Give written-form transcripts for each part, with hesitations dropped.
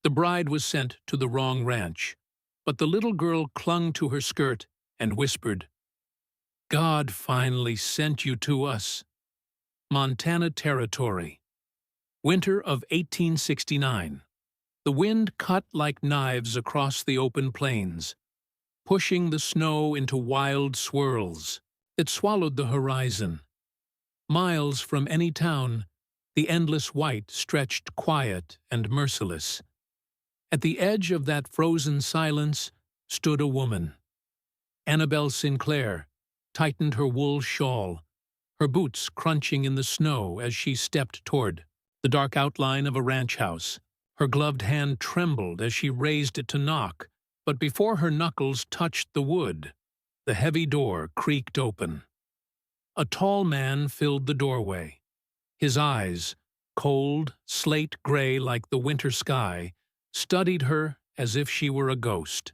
The bride was sent to the wrong ranch, but the little girl clung to her skirt and whispered, "God finally sent you to us." Montana Territory. Winter of 1869. The wind cut like knives across the open plains, pushing the snow into wild swirls that swallowed the horizon. Miles from any town, the endless white stretched quiet and merciless. At the edge of that frozen silence stood a woman. Annabelle Sinclair tightened her wool shawl, her boots crunching in the snow as she stepped toward the dark outline of a ranch house. Her gloved hand trembled as she raised it to knock, but before her knuckles touched the wood, the heavy door creaked open. A tall man filled the doorway. His eyes, cold, slate-gray like the winter sky, studied her as if she were a ghost.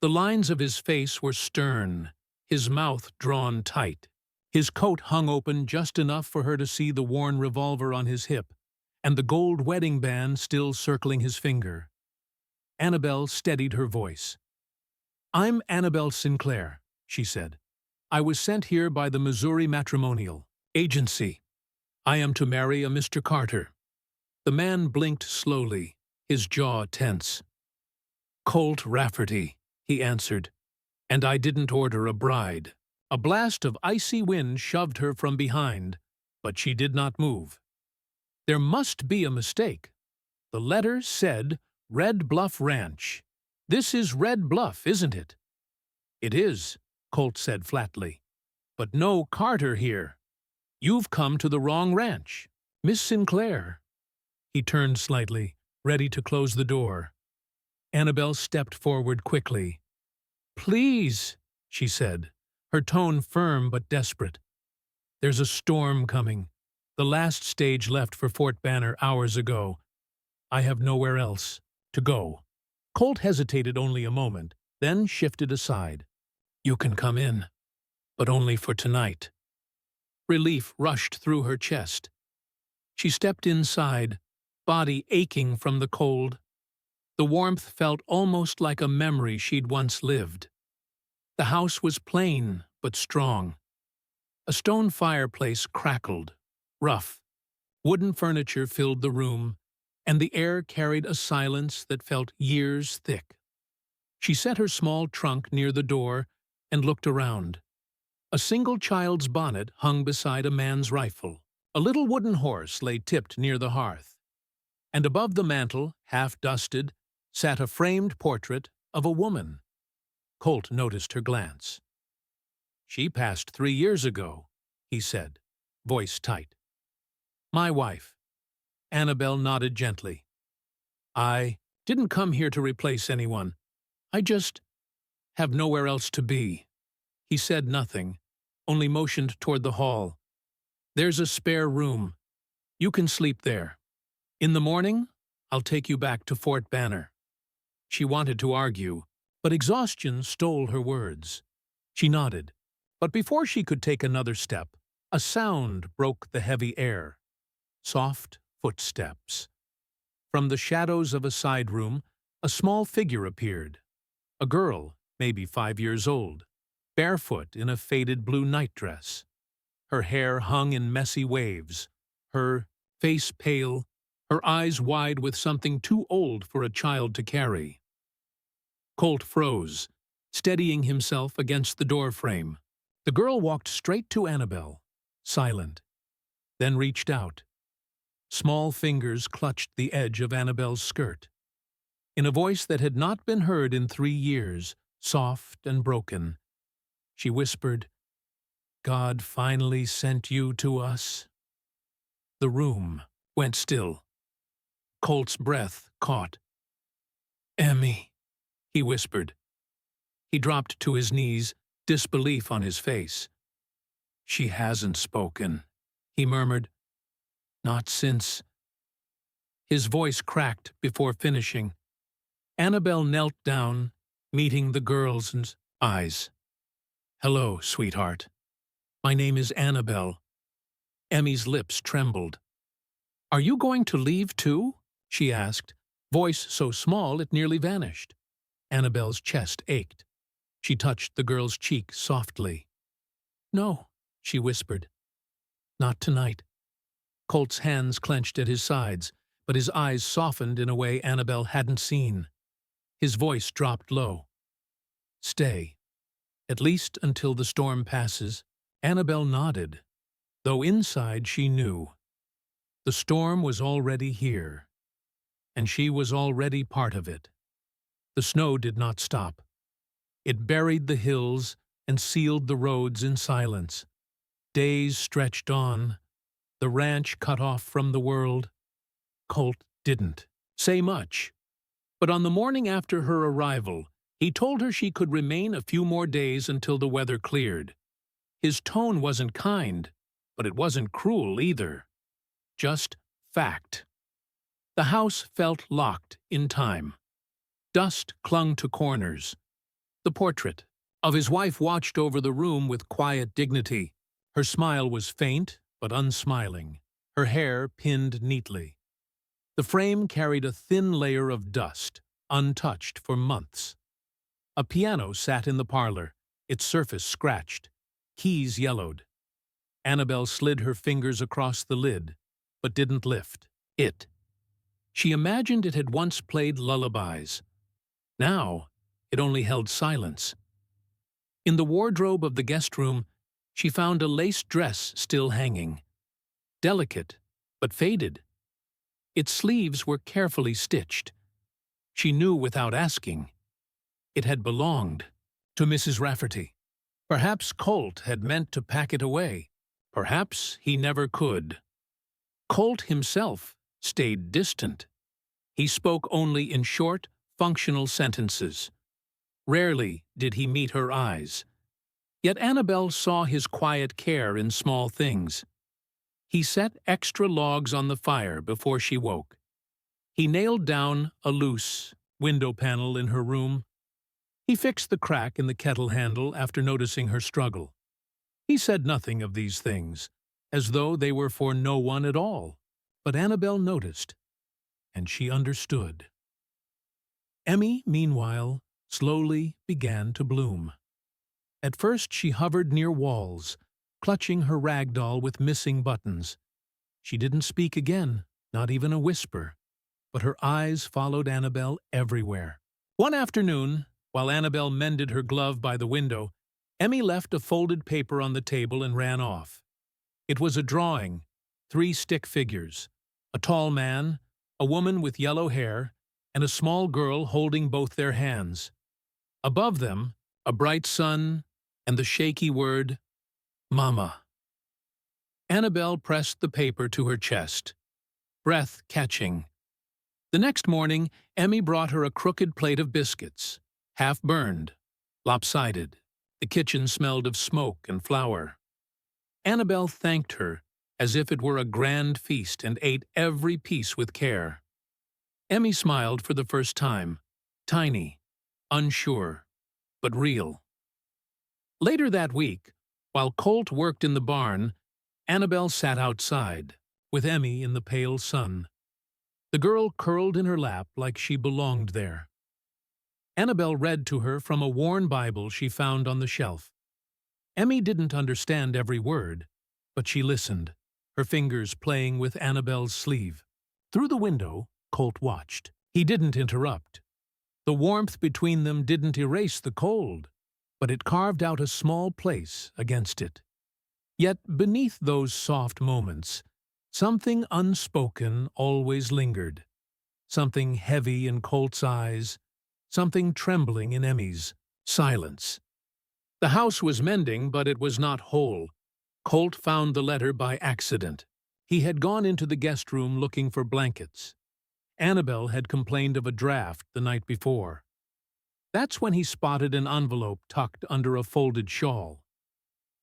The lines of his face were stern, his mouth drawn tight. His coat hung open just enough for her to see the worn revolver on his hip, and the gold wedding band still circling his finger. Annabelle steadied her voice. "I'm Annabelle Sinclair," she said. "I was sent here by the Missouri Matrimonial Agency. I am to marry a Mr. Carter." The man blinked slowly, his jaw tense. "Colt Rafferty," he answered, "and I didn't order a bride." A blast of icy wind shoved her from behind, but she did not move. There must be a mistake. The letter said Red Bluff Ranch. "This is Red Bluff, isn't it?" "It is," Colt said flatly. "But no Carter here. You've come to the wrong ranch. Miss Sinclair." He turned slightly, ready to close the door. Annabelle stepped forward quickly. "Please," she said, her tone firm but desperate. "There's a storm coming. The last stage left for Fort Banner hours ago. I have nowhere else to go." Colt hesitated only a moment, then shifted aside. "You can come in, but only for tonight." Relief rushed through her chest. She stepped inside, body aching from the cold. The warmth felt almost like a memory she'd once lived. The house was plain but strong. A stone fireplace crackled, rough. Wooden furniture filled the room, and the air carried a silence that felt years thick. She set her small trunk near the door and looked around. A single child's bonnet hung beside a man's rifle. A little wooden horse lay tipped near the hearth. And above the mantel, half-dusted, sat a framed portrait of a woman. Colt noticed her glance. "She passed 3 years ago," he said, voice tight. "My wife." Annabelle nodded gently. "I didn't come here to replace anyone. I just have nowhere else to be." He said nothing, only motioned toward the hall. "There's a spare room. You can sleep there. In the morning, I'll take you back to Fort Banner." She wanted to argue, but exhaustion stole her words. She nodded, but before she could take another step, a sound broke the heavy air. Soft footsteps. From the shadows of a side room, a small figure appeared. A girl, maybe 5 years old, barefoot in a faded blue nightdress. Her hair hung in messy waves, her face pale, her eyes wide with something too old for a child to carry. Colt froze, steadying himself against the doorframe. The girl walked straight to Annabelle, silent, then reached out. Small fingers clutched the edge of Annabelle's skirt. In a voice that had not been heard in 3 years, soft and broken, she whispered, "God finally sent you to us." The room went still. Colt's breath caught. "Emmy," he whispered. He dropped to his knees, disbelief on his face. "She hasn't spoken," he murmured. "Not since—" His voice cracked before finishing. Annabelle knelt down, meeting the girl's eyes. "Hello, sweetheart. My name is Annabelle." Emmy's lips trembled. "Are you going to leave too?" she asked, voice so small it nearly vanished. Annabel's chest ached. She touched the girl's cheek softly. "No," she whispered. "Not tonight." Colt's hands clenched at his sides, but his eyes softened in a way Annabel hadn't seen. His voice dropped low. "Stay. At least until the storm passes." Annabel nodded, though inside she knew. The storm was already here, and she was already part of it. The snow did not stop. It buried the hills and sealed the roads in silence. Days stretched on, the ranch cut off from the world. Colt didn't say much, but on the morning after her arrival, he told her she could remain a few more days until the weather cleared. His tone wasn't kind, but it wasn't cruel either. Just fact. The house felt locked in time. Dust clung to corners. The portrait of his wife watched over the room with quiet dignity. Her smile was faint but unsmiling, her hair pinned neatly. The frame carried a thin layer of dust, untouched for months. A piano sat in the parlor, its surface scratched, keys yellowed. Annabel slid her fingers across the lid, but didn't lift it. She imagined it had once played lullabies. Now, it only held silence. In the wardrobe of the guest room, she found a lace dress still hanging. Delicate, but faded. Its sleeves were carefully stitched. She knew without asking. It had belonged to Mrs. Rafferty. Perhaps Colt had meant to pack it away. Perhaps he never could. Colt himself stayed distant. He spoke only in short, functional sentences. Rarely did he meet her eyes. Yet Annabel saw his quiet care in small things. He set extra logs on the fire before she woke. He nailed down a loose window panel in her room. He fixed the crack in the kettle handle after noticing her struggle. He said nothing of these things, as though they were for no one at all. But Annabel noticed, and she understood. Emmy, meanwhile, slowly began to bloom. At first she hovered near walls, clutching her rag doll with missing buttons. She didn't speak again, not even a whisper, but her eyes followed Annabel everywhere. One afternoon, while Annabel mended her glove by the window, Emmy left a folded paper on the table and ran off. It was a drawing, 3 stick figures, a tall man, a woman with yellow hair, and a small girl holding both their hands. Above them, a bright sun and the shaky word, Mama. Annabel pressed the paper to her chest, breath catching. The next morning, Emmy brought her a crooked plate of biscuits, half-burned, lopsided. The kitchen smelled of smoke and flour. Annabel thanked her as if it were a grand feast and ate every piece with care. Emmy smiled for the first time, tiny, unsure, but real. Later that week, while Colt worked in the barn, Annabel sat outside, with Emmy in the pale sun. The girl curled in her lap like she belonged there. Annabel read to her from a worn Bible she found on the shelf. Emmy didn't understand every word, but she listened, her fingers playing with Annabel's sleeve. Through the window, Colt watched. He didn't interrupt. The warmth between them didn't erase the cold, but it carved out a small place against it. Yet beneath those soft moments, something unspoken always lingered. Something heavy in Colt's eyes, something trembling in Emmy's. Silence. The house was mending, but it was not whole. Colt found the letter by accident. He had gone into the guest room looking for blankets. Annabel had complained of a draft the night before. That's when he spotted an envelope tucked under a folded shawl.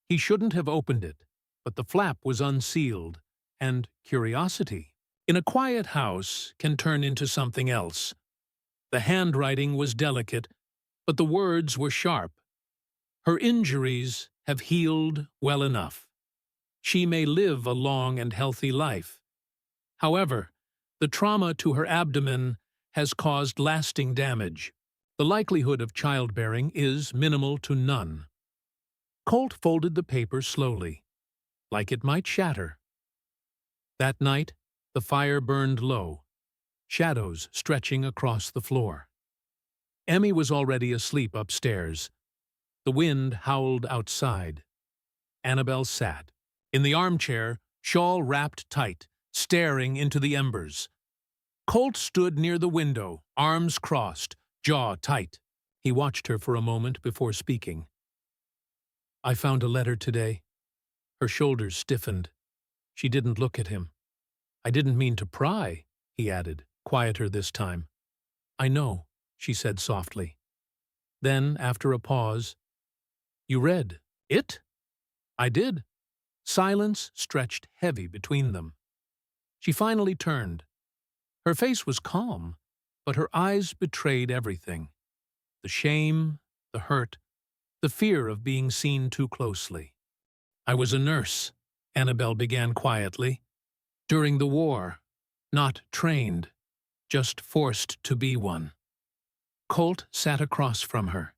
He shouldn't have opened it, but the flap was unsealed, and curiosity, in a quiet house, can turn into something else. The handwriting was delicate, but the words were sharp. Her injuries have healed well enough. She may live a long and healthy life. However, the trauma to her abdomen has caused lasting damage. The likelihood of childbearing is minimal to none. Colt folded the paper slowly, like it might shatter. That night, the fire burned low, shadows stretching across the floor. Emmy was already asleep upstairs. The wind howled outside. Annabel sat, in the armchair, shawl wrapped tight, staring into the embers. Colt stood near the window, arms crossed, jaw tight. He watched her for a moment before speaking. "I found a letter today." Her shoulders stiffened. She didn't look at him. "I didn't mean to pry," he added, quieter this time. "I know," she said softly. Then, after a pause, "You read it?" "I did." Silence stretched heavy between them. She finally turned. Her face was calm, but her eyes betrayed everything. The shame, the hurt, the fear of being seen too closely. "I was a nurse," Annabel began quietly. "During the war. Not trained, just forced to be one." Colt sat across from her.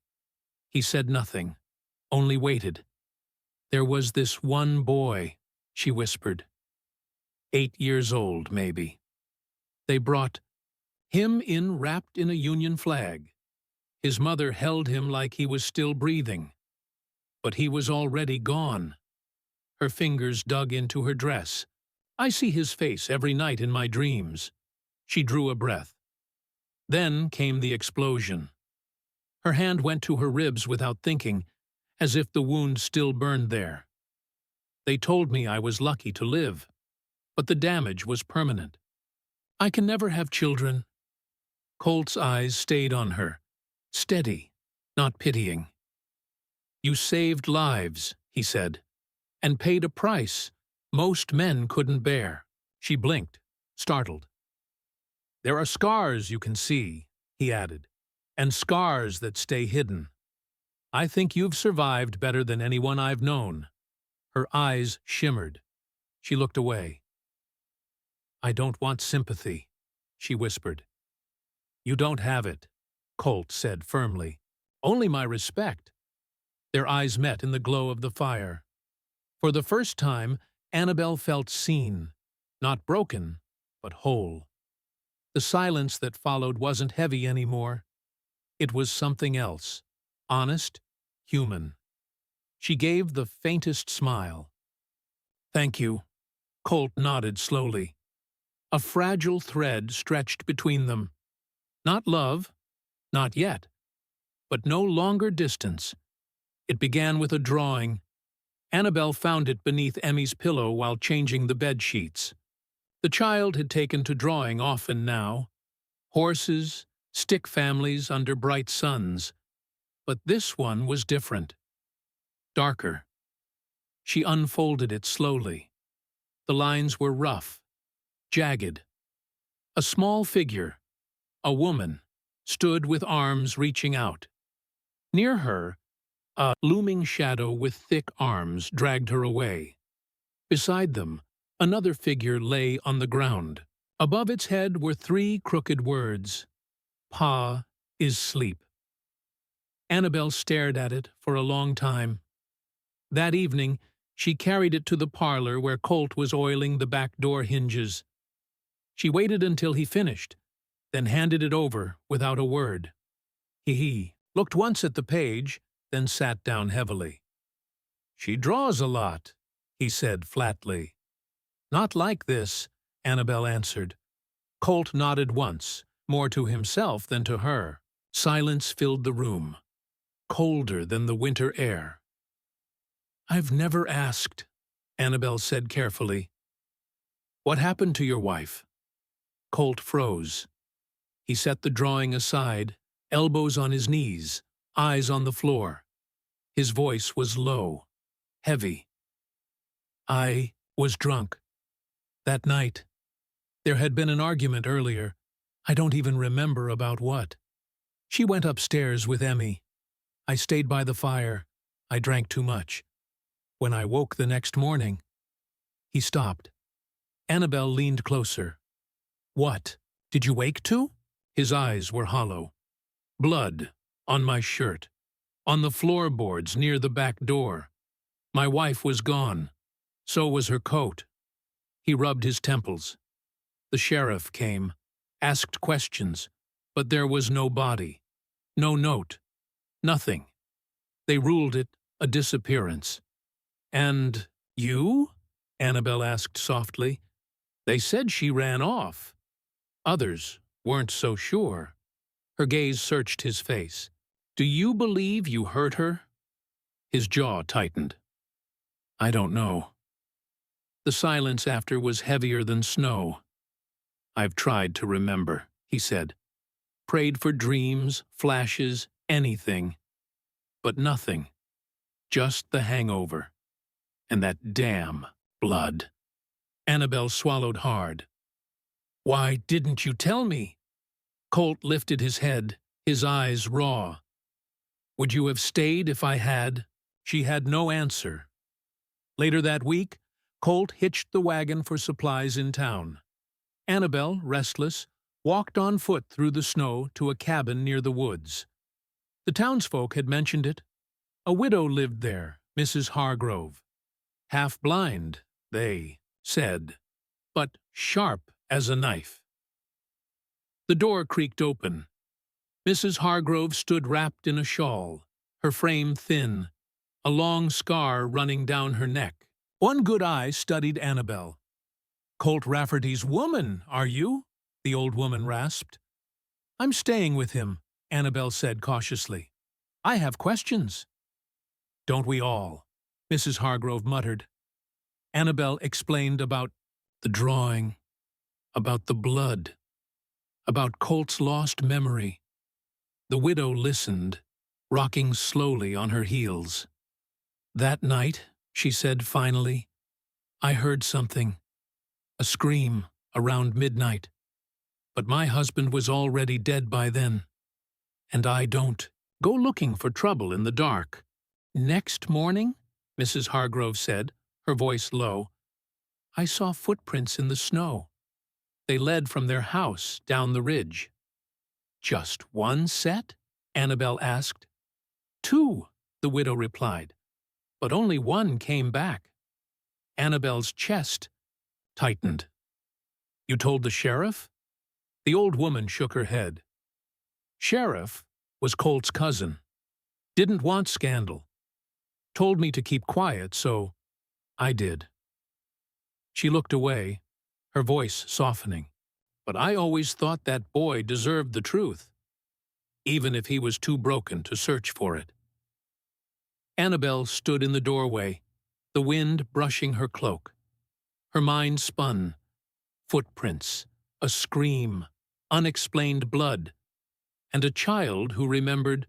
He said nothing, only waited. "There was this one boy," she whispered. 8 years old, maybe. They brought him in wrapped in a Union flag. His mother held him like he was still breathing. But he was already gone. Her fingers dug into her dress. "I see his face every night in my dreams." She drew a breath. Then came the explosion. Her hand went to her ribs without thinking, as if the wound still burned there. "They told me I was lucky to live, but the damage was permanent. I can never have children." Colt's eyes stayed on her, steady, not pitying. "You saved lives," he said, "and paid a price most men couldn't bear." She blinked, startled. "There are scars you can see," he added, "and scars that stay hidden. I think you've survived better than anyone I've known." Her eyes shimmered. She looked away. "I don't want sympathy," she whispered. "You don't have it," Colt said firmly. "Only my respect." Their eyes met in the glow of the fire. For the first time, Annabel felt seen, not broken, but whole. The silence that followed wasn't heavy anymore. It was something else, honest, human. She gave the faintest smile. "Thank you." Colt nodded slowly. A fragile thread stretched between them. Not love, not yet, but no longer distance. It began with a drawing. Annabel found it beneath Emmy's pillow while changing the bed sheets. The child had taken to drawing often now. Horses, stick families under bright suns. But this one was different. Darker. She unfolded it slowly. The lines were rough, jagged. A small figure, a woman, stood with arms reaching out. Near her, a looming shadow with thick arms dragged her away. Beside them, another figure lay on the ground. Above its head were 3 crooked words. "Pa is sleep." Annabel stared at it for a long time. That evening, she carried it to the parlor where Colt was oiling the back door hinges. She waited until he finished, then handed it over without a word. He looked once at the page, then sat down heavily. "She draws a lot," he said flatly. "Not like this," Annabel answered. Colt nodded once, more to himself than to her. Silence filled the room, colder than the winter air. "I've never asked," Annabel said carefully. "What happened to your wife?" Colt froze. He set the drawing aside, elbows on his knees, eyes on the floor. His voice was low, heavy. "I was drunk. That night. There had been an argument earlier. I don't even remember about what. She went upstairs with Emmy. I stayed by the fire. I drank too much. When I woke the next morning..." He stopped. Annabel leaned closer. "What? Did you wake too?" His eyes were hollow. Blood on my shirt, on the floorboards near the back door. My wife was gone. So was her coat. He rubbed his temples. The sheriff came, asked questions, but there was no body, no note, nothing. They ruled it a disappearance. And you? Annabel asked softly. They said she ran off. Others weren't so sure. Her gaze searched his face. Do you believe you hurt her? His jaw tightened. I don't know. The silence after was heavier than snow. I've tried to remember, he said. Prayed for dreams, flashes, anything. But nothing. Just the hangover. And that damn blood. Annabel swallowed hard. Why didn't you tell me? Colt lifted his head, his eyes raw. Would you have stayed if I had? She had no answer. Later that week, Colt hitched the wagon for supplies in town. Annabel, restless, walked on foot through the snow to a cabin near the woods. The townsfolk had mentioned it. A widow lived there, Mrs. Hargrove. Half-blind, they said, but sharp as a knife. The door creaked open. Mrs. Hargrove stood wrapped in a shawl, her frame thin, a long scar running down her neck. One good eye studied Annabel. Colt Rafferty's woman, are you? The old woman rasped. I'm staying with him, Annabel said cautiously. I have questions. Don't we all? Mrs. Hargrove muttered. Annabel explained about the drawing, about the blood, about Colt's lost memory. The widow listened, rocking slowly on her heels. That night, she said finally, I heard something, a scream around midnight. But my husband was already dead by then. And I don't go looking for trouble in the dark. Next morning, Mrs. Hargrove said, her voice low, I saw footprints in the snow. They led from their house down the ridge. Just one set? Annabel asked. Two, the widow replied, but only one came back. Annabel's chest tightened. You told the sheriff? The old woman shook her head. Sheriff was Colt's cousin. Didn't want scandal. Told me to keep quiet, so I did. She looked away, her voice softening. But I always thought that boy deserved the truth, even if he was too broken to search for it. Annabel stood in the doorway, the wind brushing her cloak. Her mind spun. Footprints, a scream, unexplained blood, and a child who remembered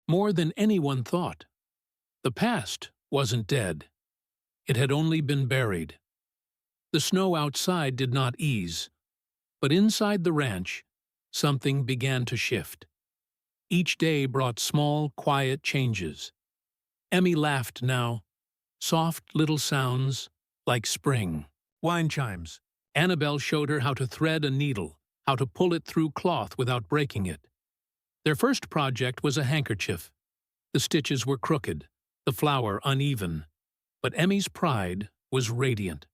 more than anyone thought. The past wasn't dead. It had only been buried. The snow outside did not ease, but inside the ranch, something began to shift. Each day brought small, quiet changes. Emmy laughed now, soft little sounds like spring. Wine chimes. Annabel showed her how to thread a needle, how to pull it through cloth without breaking it. Their first project was a handkerchief. The stitches were crooked, the flower uneven, but Emmy's pride was radiant.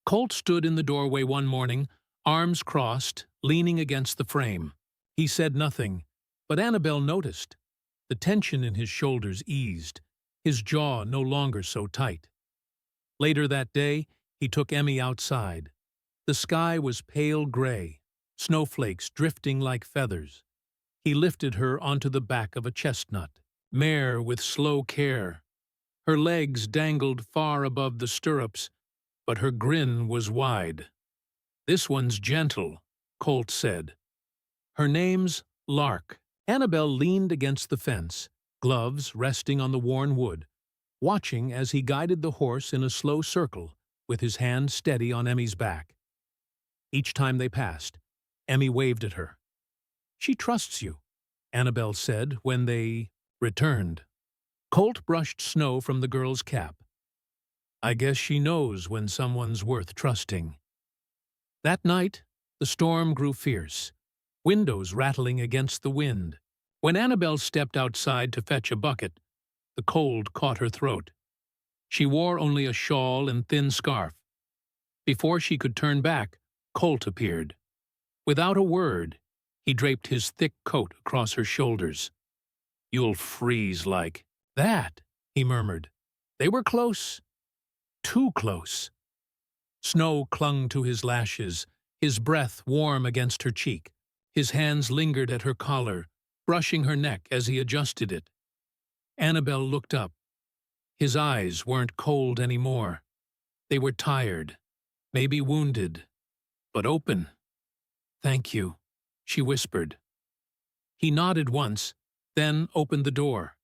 Colt stood in the doorway one morning, arms crossed, leaning against the frame. He said nothing, but Annabel noticed. The tension in his shoulders eased, his jaw no longer so tight. Later that day, he took Emmy outside. The sky was pale gray, snowflakes drifting like feathers. He lifted her onto the back of a chestnut, mare with slow care. Her legs dangled far above the stirrups, but her grin was wide. This one's gentle, Colt said. Her name's Lark. Annabel leaned against the fence, gloves resting on the worn wood, watching as he guided the horse in a slow circle with his hand steady on Emmy's back. Each time they passed, Emmy waved at her. She trusts you, Annabel said when they returned. Colt brushed snow from the girl's cap. I guess she knows when someone's worth trusting. That night, the storm grew fierce. windows rattling against the wind. When Annabel stepped outside to fetch a bucket, the cold caught her throat. She wore only a shawl and thin scarf. Before she could turn back, Colt appeared. Without a word, he draped his thick coat across her shoulders. "You'll freeze like that," he murmured. They were close. Too close. Snow clung to his lashes, his breath warm against her cheek. His hands lingered at her collar, brushing her neck as he adjusted it. Annabel looked up. His eyes weren't cold anymore. They were tired, maybe wounded, but open. "Thank you," she whispered. He nodded once, then opened the door.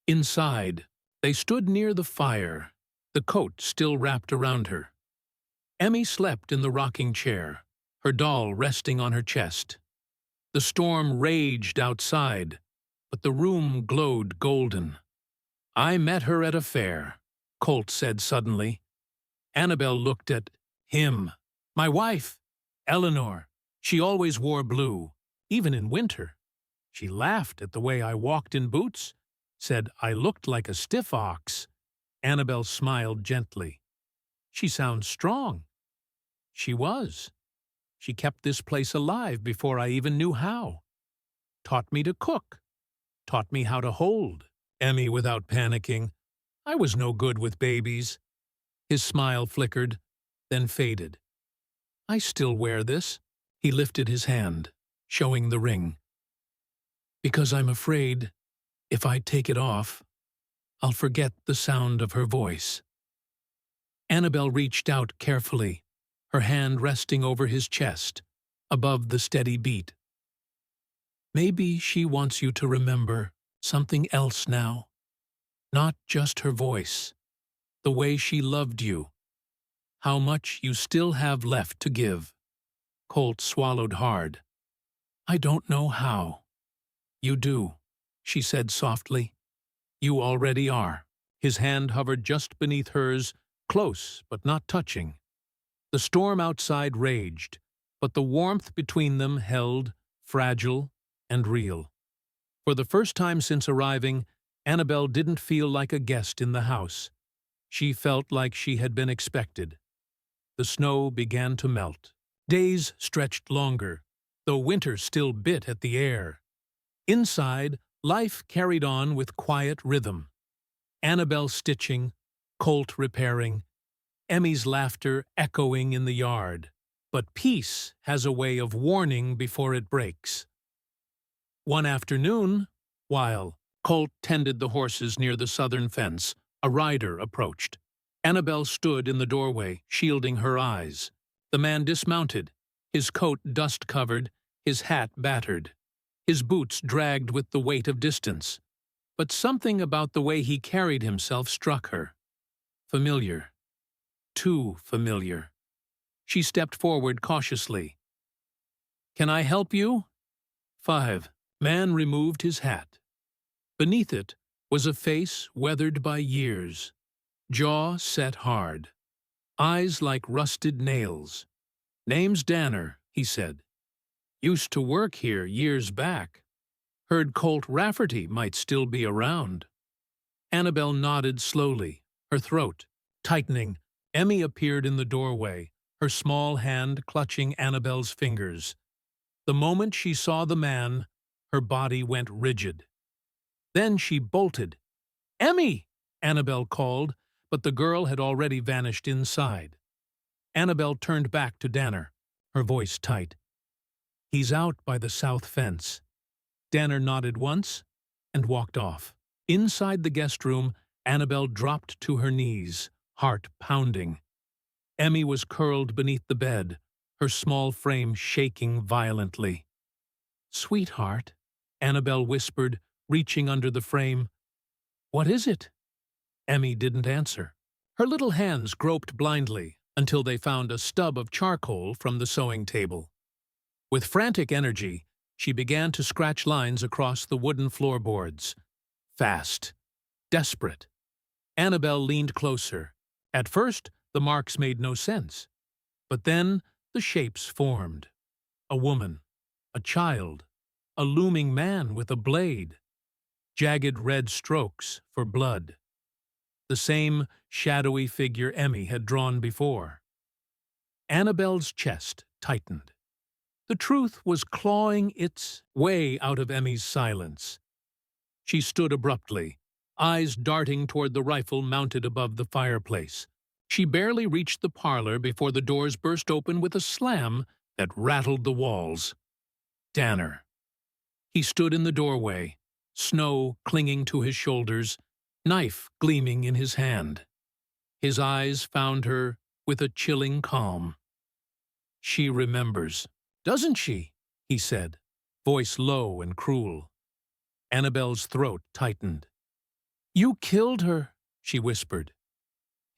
Inside, they stood near the fire, the coat still wrapped around her. Emmy slept in the rocking chair, her doll resting on her chest. The storm raged outside, but the room glowed golden. "I met her at a fair," Colt said suddenly. Annabel looked at him. "My wife, Eleanor. She always wore blue, even in winter. She laughed at the way I walked in boots, said I looked like a stiff ox." Annabel smiled gently. "She sounds strong." She was. She kept this place alive before I even knew how. Taught me to cook. Taught me how to hold Emmy without panicking. I was no good with babies. His smile flickered, then faded. "I still wear this." He lifted his hand, showing the ring. "Because I'm afraid, if I take it off, I'll forget the sound of her voice." Annabel reached out carefully, her hand resting over his chest, above the steady beat. "Maybe she wants you to remember something else now. Not just her voice, the way she loved you, how much you still have left to give." Colt swallowed hard. "I don't know how." "You do," she said softly. "You already are." His hand hovered just beneath hers, close but not touching. The storm outside raged, but the warmth between them held, fragile and real. For the first time since arriving, Annabel didn't feel like a guest in the house. She felt like she had been expected. The snow began to melt. Days stretched longer, though winter still bit at the air. Inside, life carried on with quiet rhythm. Annabel stitching, Colt repairing, Emmy's laughter echoing in the yard. But peace has a way of warning before it breaks. One afternoon, while Colt tended the horses near the southern fence, a rider approached. Annabel stood in the doorway, shielding her eyes. The man dismounted, his coat dust-covered, his hat battered, his boots dragged with the weight of distance. But something about the way he carried himself struck her. Familiar. Too familiar. She stepped forward cautiously. "Can I help you?" 5. Man removed his hat. Beneath it was a face weathered by years, jaw set hard, eyes like rusted nails. "Name's Danner," he said. "Used to work here years back. Heard Colt Rafferty might still be around." Annabel nodded slowly, her throat tightening. Emmy appeared in the doorway, her small hand clutching Annabel's fingers. The moment she saw the man, her body went rigid. Then she bolted. "Emmy!" Annabel called, but the girl had already vanished inside. Annabel turned back to Danner, her voice tight. "He's out by the south fence." Danner nodded once and walked off. Inside the guest room, Annabel dropped to her knees, heart pounding. Emmy was curled beneath the bed, her small frame shaking violently. "Sweetheart," Annabel whispered, reaching under the frame. "What is it?" Emmy didn't answer. Her little hands groped blindly until they found a stub of charcoal from the sewing table. With frantic energy, she began to scratch lines across the wooden floorboards. Fast. Desperate. Annabel leaned closer. At first, the marks made no sense. But then the shapes formed. A woman. a child, a looming man with a blade, jagged red strokes for blood. The same shadowy figure Emmy had drawn before. Annabel's chest tightened. The truth was clawing its way out of Emmy's silence. She stood abruptly, eyes darting toward the rifle mounted above the fireplace. She barely reached the parlor before the doors burst open with a slam that rattled the walls. Danner. He stood in the doorway, snow clinging to his shoulders, knife gleaming in his hand. His eyes found her with a chilling calm. She remembers. Doesn't she? He said, voice low and cruel. Annabel's throat tightened. You killed her, she whispered.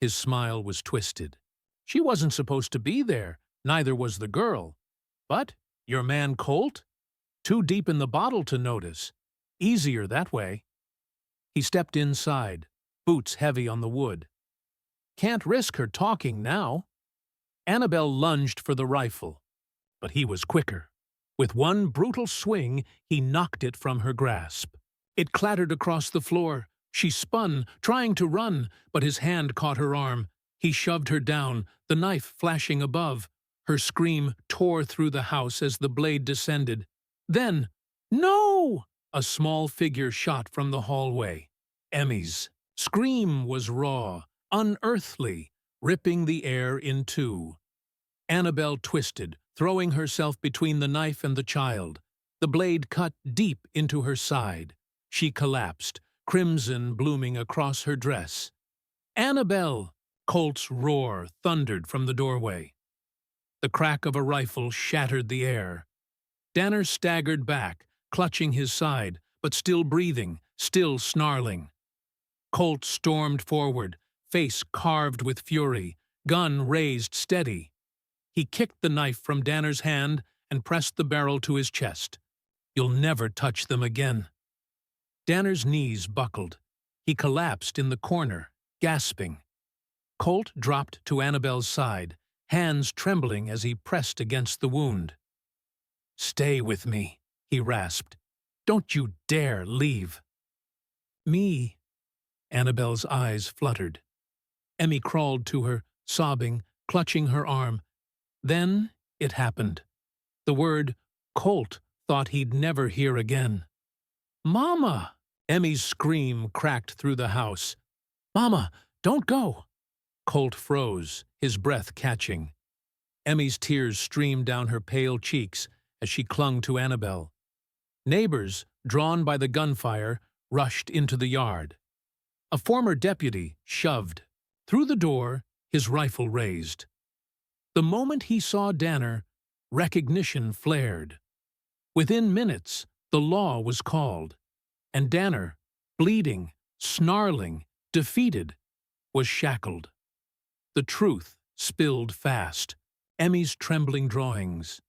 His smile was twisted. She wasn't supposed to be there, neither was the girl. But your man Colt? Too deep in the bottle to notice. Easier that way. He stepped inside, boots heavy on the wood. Can't risk her talking now. Annabel lunged for the rifle, but he was quicker. With one brutal swing, he knocked it from her grasp. It clattered across the floor. She spun, trying to run, but his hand caught her arm. He shoved her down, the knife flashing above. Her scream tore through the house as the blade descended. Then, no! A small figure shot from the hallway. Emmy's scream was raw, unearthly, ripping the air in two. Annabel twisted, throwing herself between the knife and the child. The blade cut deep into her side. She collapsed, crimson blooming across her dress. Annabel! Colt's roar thundered from the doorway. The crack of a rifle shattered the air. Danner staggered back, clutching his side, but still breathing, still snarling. Colt stormed forward, face carved with fury, gun raised steady. He kicked the knife from Danner's hand and pressed the barrel to his chest. You'll never touch them again. Danner's knees buckled. He collapsed in the corner, gasping. Colt dropped to Annabel's side, hands trembling as he pressed against the wound. Stay with me, he rasped. Don't you dare leave. Me? Annabel's eyes fluttered. Emmy crawled to her, sobbing, clutching her arm. Then it happened. The word Colt thought he'd never hear again. Mama! Emmy's scream cracked through the house. Mama, don't go! Colt froze, his breath catching. Emmy's tears streamed down her pale cheeks as she clung to Annabel. Neighbors, drawn by the gunfire, rushed into the yard. A former deputy shoved. Through the door, his rifle raised. The moment he saw Danner, recognition flared. Within minutes, the law was called, and Danner, bleeding, snarling, defeated, was shackled. The truth spilled fast. Emmy's trembling drawings,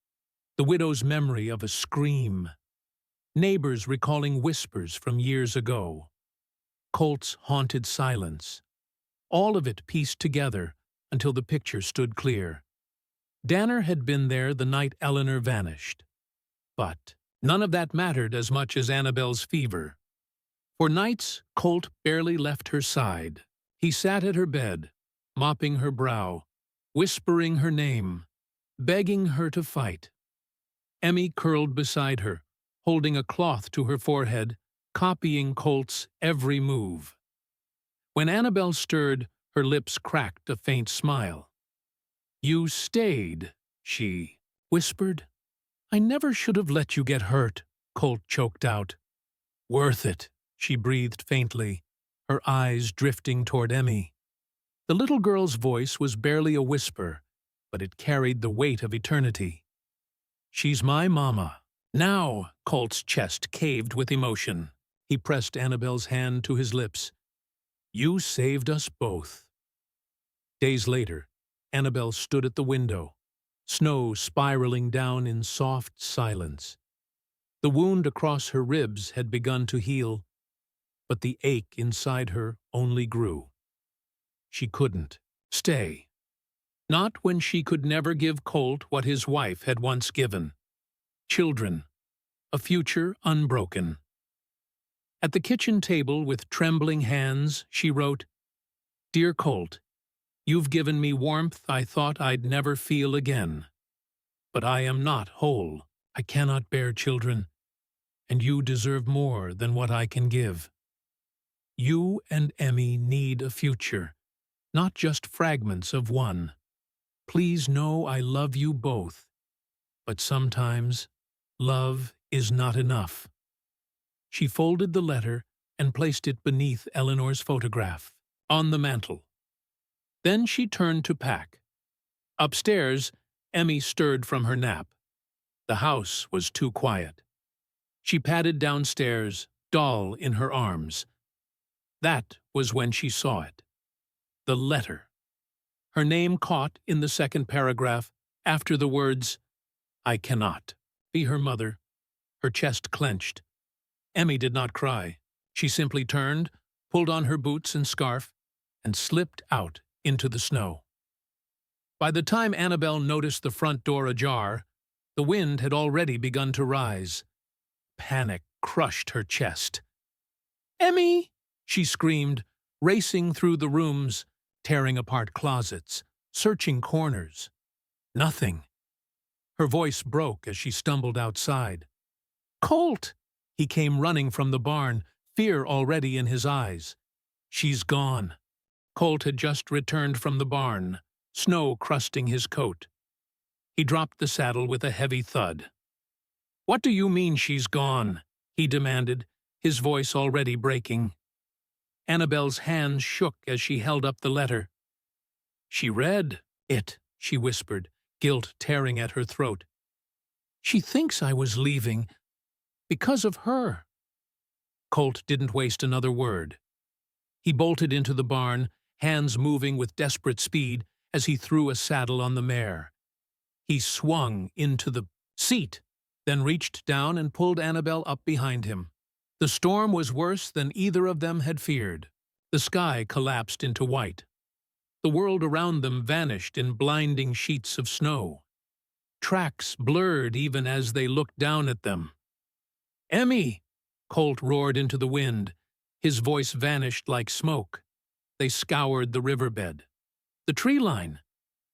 the widow's memory of a scream, neighbors recalling whispers from years ago, Colt's haunted silence. All of it pieced together until the picture stood clear. Danner had been there the night Eleanor vanished. But none of that mattered as much as Annabel's fever. For nights, Colt barely left her side. He sat at her bed, mopping her brow, whispering her name, begging her to fight. Emmy curled beside her, holding a cloth to her forehead, copying Colt's every move. When Annabel stirred, her lips cracked a faint smile. You stayed, she whispered. I never should have let you get hurt, Colt choked out. Worth it, she breathed faintly, her eyes drifting toward Emmy. The little girl's voice was barely a whisper, but it carried the weight of eternity. She's my mama. Now, Colt's chest caved with emotion. He pressed Annabel's hand to his lips. You saved us both. Days later, Annabel stood at the window, snow spiraling down in soft silence. The wound across her ribs had begun to heal, but the ache inside her only grew. She couldn't stay. Not when she could never give Colt what his wife had once given. children, a future unbroken. At the kitchen table, with trembling hands, she wrote, "Dear Colt, you've given me warmth I thought I'd never feel again. But I am not whole. I cannot bear children, and you deserve more than what I can give. You and Emmy need a future, not just fragments of one. Please know I love you both, but sometimes love is not enough." She folded the letter and placed it beneath Eleanor's photograph, on the mantel. Then she turned to pack. Upstairs, Emmy stirred from her nap. The house was too quiet. She padded downstairs, doll in her arms. That was when she saw it. The letter. Her name caught in the second paragraph after the words, "I cannot be her mother." Her chest clenched. Emmy did not cry. She simply turned, pulled on her boots and scarf, and slipped out into the snow. By the time Annabelle noticed the front door ajar, the wind had already begun to rise. Panic crushed her chest. "Emmy!" she screamed, racing through the rooms, tearing apart closets, searching corners. Nothing. Her voice broke as she stumbled outside. "Colt!" He came running from the barn, fear already in his eyes. "She's gone." Colt had just returned from the barn, snow crusting his coat. He dropped the saddle with a heavy thud. "What do you mean she's gone?" he demanded, his voice already breaking. Annabelle's hands shook as she held up the letter. "She read it," she whispered, guilt tearing at her throat. "She thinks I was leaving because of her." Colt didn't waste another word. He bolted into the barn, hands moving with desperate speed as he threw a saddle on the mare. He swung into the seat, then reached down and pulled Annabelle up behind him. The storm was worse than either of them had feared. The sky collapsed into white. The world around them vanished in blinding sheets of snow. Tracks blurred even as they looked down at them. "Emmy!" Colt roared into the wind. His voice vanished like smoke. They scoured the riverbed. The tree line.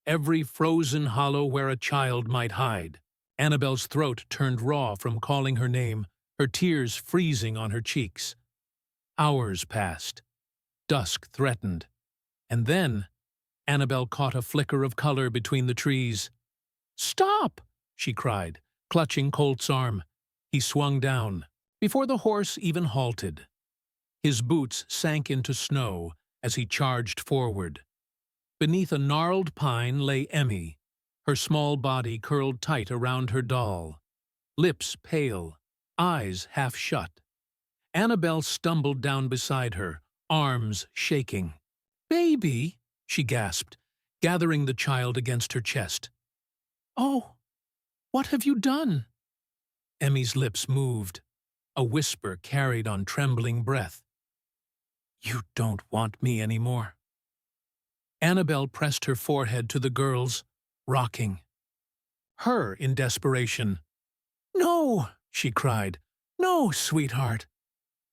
Every frozen hollow where a child might hide. Annabelle's throat turned raw from calling her name, her tears freezing on her cheeks. Hours passed. Dusk threatened. And then Annabelle caught a flicker of color between the trees. "Stop!" she cried, clutching Colt's arm. He swung down, before the horse even halted. His boots sank into snow as he charged forward. Beneath a gnarled pine lay Emmy, her small body curled tight around her doll, lips pale, eyes half shut. Annabelle stumbled down beside her, arms shaking. "Baby!" she gasped, gathering the child against her chest. "Oh, what have you done?" Emmy's lips moved. A whisper carried on trembling breath. "You don't want me anymore." Annabelle pressed her forehead to the girl's, rocking. Her in desperation. "No!" she cried. "No, sweetheart.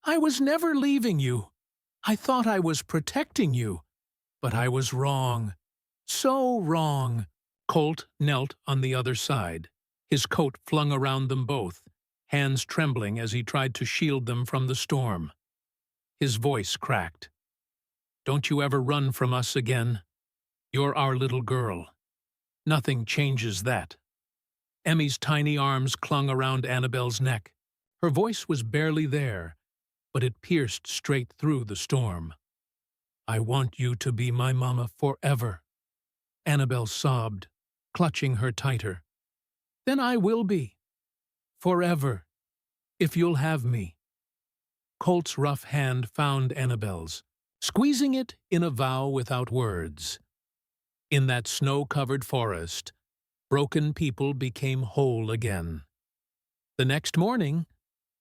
I was never leaving you. I thought I was protecting you. But I was wrong. So wrong." Colt knelt on the other side, his coat flung around them both, hands trembling as he tried to shield them from the storm. His voice cracked. "Don't you ever run from us again. You're our little girl. Nothing changes that." Emmy's tiny arms clung around Annabelle's neck. Her voice was barely there, but it pierced straight through the storm. "I want you to be my mama forever." Annabelle sobbed, clutching her tighter. "Then I will be. Forever. If you'll have me." Colt's rough hand found Annabelle's, squeezing it in a vow without words. In that snow-covered forest, broken people became whole again. The next morning,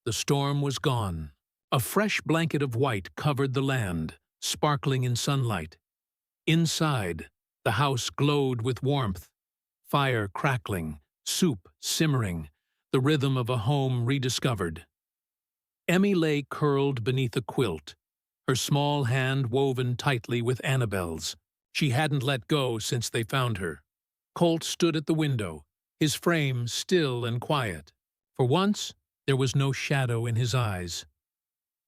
the storm was gone. A fresh blanket of white covered the land, sparkling in sunlight. Inside, the house glowed with warmth, fire crackling, soup simmering, the rhythm of a home rediscovered. Emmy lay curled beneath a quilt, her small hand woven tightly with Annabelle's. She hadn't let go since they found her. Colt stood at the window, his frame still and quiet. For once, there was no shadow in his eyes,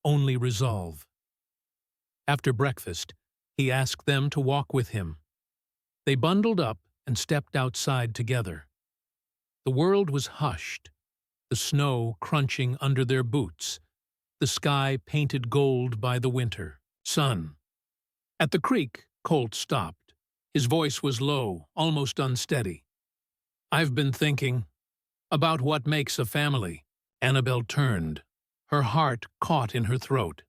only resolve. After breakfast, he asked them to walk with him. They bundled up and stepped outside together. The world was hushed, the snow crunching under their boots, the sky painted gold by the winter sun. At the creek, Colt stopped. His voice was low, almost unsteady. "I've been thinking about what makes a family." Annabelle turned, her heart caught in her throat.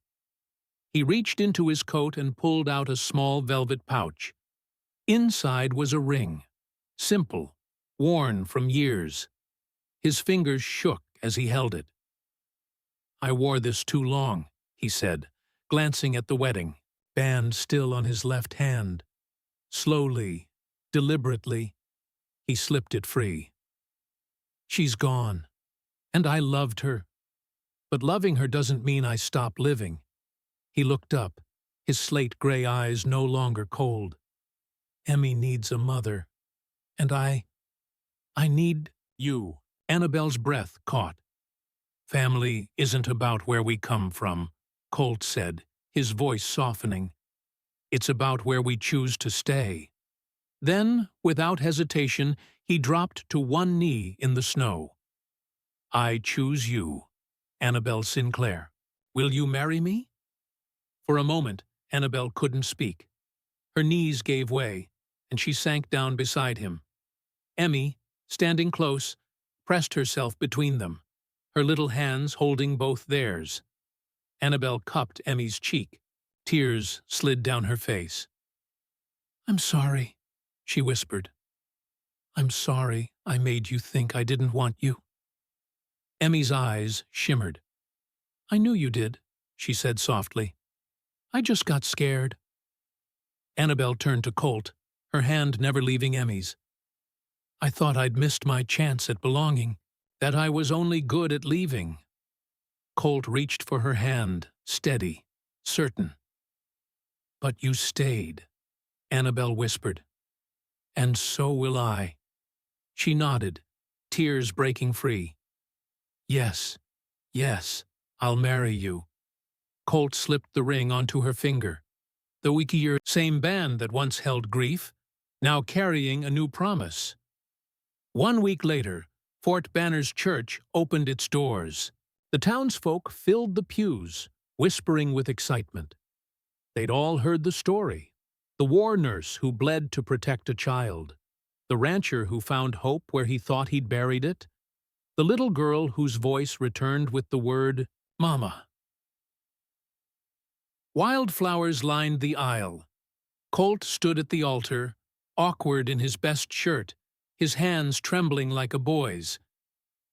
He reached into his coat and pulled out a small velvet pouch. Inside was a ring, simple, worn from years. His fingers shook as he held it. "I wore this too long," he said, glancing at the wedding band still on his left hand. Slowly, deliberately, he slipped it free. "She's gone, and I loved her. But loving her doesn't mean I stop living." He looked up, his slate-gray eyes no longer cold. "Emmy needs a mother, and I need you." Annabelle's breath caught. "Family isn't about where we come from," Colt said, his voice softening. "It's about where we choose to stay." Then, without hesitation, he dropped to one knee in the snow. "I choose you, Annabelle Sinclair. Will you marry me?" For a moment, Annabelle couldn't speak. Her knees gave way, and she sank down beside him. Emmy, standing close, pressed herself between them, her little hands holding both theirs. Annabelle cupped Emmy's cheek. Tears slid down her face. "I'm sorry," she whispered. "I'm sorry I made you think I didn't want you." Emmy's eyes shimmered. "I knew you did," she said softly. "I just got scared." Annabelle turned to Colt, her hand never leaving Emmy's. "I thought I'd missed my chance at belonging, that I was only good at leaving." Colt reached for her hand, steady, certain. "But you stayed," Annabelle whispered. "And so will I." She nodded, tears breaking free. "Yes, yes, I'll marry you." Colt slipped the ring onto her finger. The weaker same band that once held grief, now carrying a new promise. 1 week later, Fort Banner's church opened its doors. The townsfolk filled the pews, whispering with excitement. They'd all heard the story. The war nurse who bled to protect a child. The rancher who found hope where he thought he'd buried it. The little girl whose voice returned with the word, "Mama." Wildflowers lined the aisle. Colt stood at the altar, awkward in his best shirt, his hands trembling like a boy's.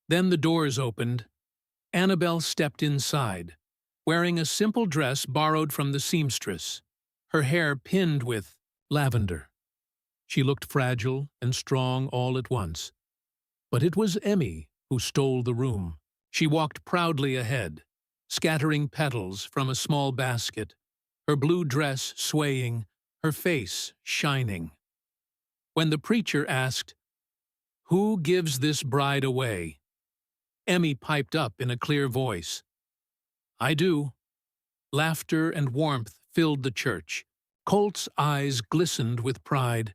Then the doors opened. Annabelle stepped inside, wearing a simple dress borrowed from the seamstress, her hair pinned with lavender. She looked fragile and strong all at once. But it was Emmy who stole the room. She walked proudly ahead, scattering petals from a small basket, her blue dress swaying, her face shining. When the preacher asked, "Who gives this bride away?" Emmy piped up in a clear voice, "I do." Laughter and warmth filled the church. Colt's eyes glistened with pride.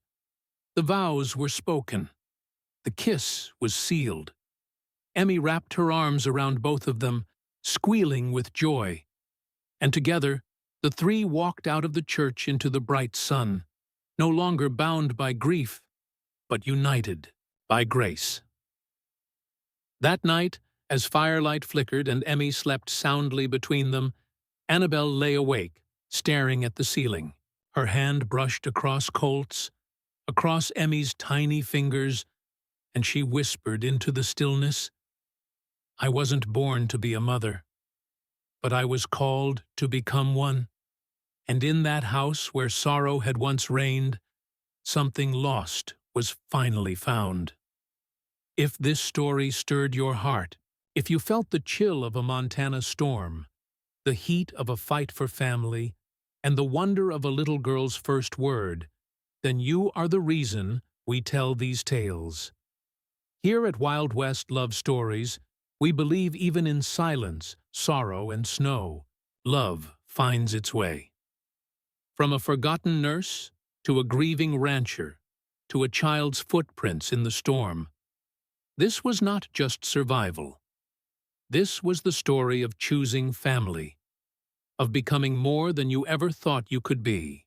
The vows were spoken. The kiss was sealed. Emmy wrapped her arms around both of them, squealing with joy. And together, the three walked out of the church into the bright sun, no longer bound by grief, but united by grace. That night, as firelight flickered and Emmy slept soundly between them, Annabelle lay awake, staring at the ceiling. Her hand brushed across Colt's, across Emmy's tiny fingers, and she whispered into the stillness, "I wasn't born to be a mother, but I was called to become one. And in that house where sorrow had once reigned, something lost was finally found." If this story stirred your heart, if you felt the chill of a Montana storm, the heat of a fight for family, and the wonder of a little girl's first word, then you are the reason we tell these tales. Here at Wild West Love Stories, we believe even in silence, sorrow, and snow, love finds its way. From a forgotten nurse, to a grieving rancher, to a child's footprints in the storm, this was not just survival. This was the story of choosing family, of becoming more than you ever thought you could be.